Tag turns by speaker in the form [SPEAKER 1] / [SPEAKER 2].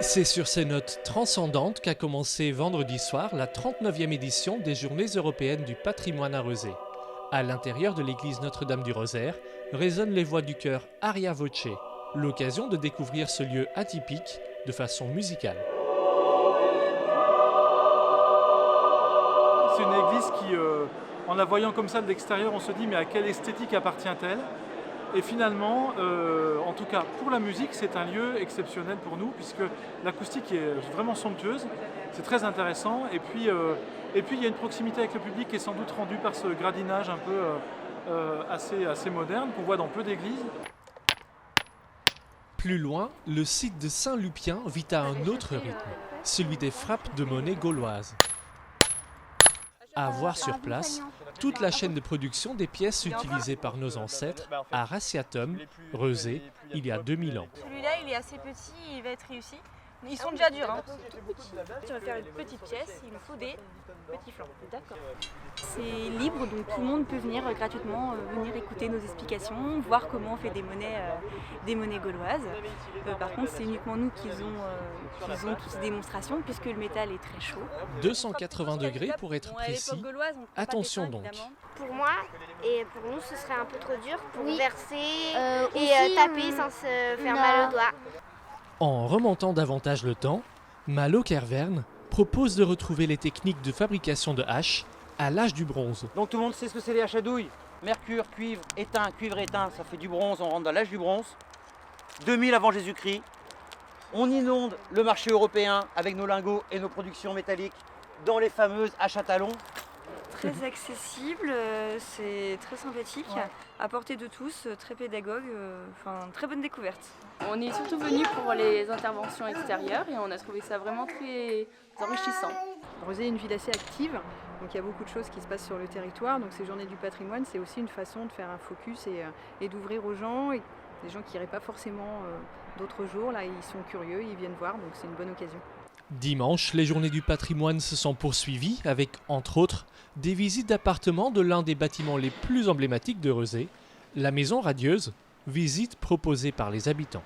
[SPEAKER 1] C'est sur ces notes transcendantes qu'a commencé vendredi soir la 39e édition des Journées européennes du patrimoine à Rezé. À l'intérieur de l'église Notre-Dame du Rosaire résonnent les voix du chœur Aria Voce, l'occasion de découvrir ce lieu atypique de façon musicale.
[SPEAKER 2] C'est une église qui, en la voyant comme ça de l'extérieur, on se dit mais à quelle esthétique appartient-elle ? Et finalement, en tout cas pour la musique, c'est un lieu exceptionnel pour nous puisque l'acoustique est vraiment somptueuse, c'est très intéressant. Et puis il y a une proximité avec le public qui est sans doute rendue par ce gradinage un peu assez moderne qu'on voit dans peu d'églises.
[SPEAKER 1] Plus loin, le site de Saint-Lupien vit à un autre rythme, celui des frappes de monnaie gauloises. À voir sur place, toute la chaîne de production des pièces utilisées par nos ancêtres à Raciatum, Rezé, il y a 2000 ans.
[SPEAKER 3] Celui-là, il est assez petit, il va être réussi. Ils sont déjà durs. Si on va faire une petite pièce, il nous faut des petits flancs. D'accord. C'est libre, donc tout le monde peut venir gratuitement venir écouter nos explications, voir comment on fait des monnaies gauloises. Par contre, c'est uniquement nous qui faisons toutes ces démonstrations puisque le métal est très chaud.
[SPEAKER 1] 280 degrés pour être précis. Attention donc.
[SPEAKER 4] Pour moi et pour nous, ce serait un peu trop dur pour verser et taper sans se faire mal aux doigts.
[SPEAKER 1] En remontant davantage le temps, Malo Kervern propose de retrouver les techniques de fabrication de haches à l'âge du bronze.
[SPEAKER 5] Donc tout le monde sait ce que c'est les haches à douille. Mercure, cuivre éteint, ça fait du bronze, on rentre dans l'âge du bronze. 2000 avant Jésus-Christ, on inonde le marché européen avec nos lingots et nos productions métalliques dans les fameuses haches à talons.
[SPEAKER 6] Très accessible, c'est très sympathique, à portée de tous, très pédagogue, très bonne découverte.
[SPEAKER 7] On est surtout venu pour les interventions extérieures et on a trouvé ça vraiment très enrichissant.
[SPEAKER 8] Rezé est une ville assez active, donc il y a beaucoup de choses qui se passent sur le territoire. Donc ces journées du patrimoine, c'est aussi une façon de faire un focus et d'ouvrir aux gens. Et des gens qui n'iraient pas forcément d'autres jours, là ils sont curieux, ils viennent voir, donc c'est une bonne occasion.
[SPEAKER 1] Dimanche, les journées du patrimoine se sont poursuivies avec, entre autres, des visites d'appartements de l'un des bâtiments les plus emblématiques de Rezé, la Maison Radieuse, visite proposée par les habitants.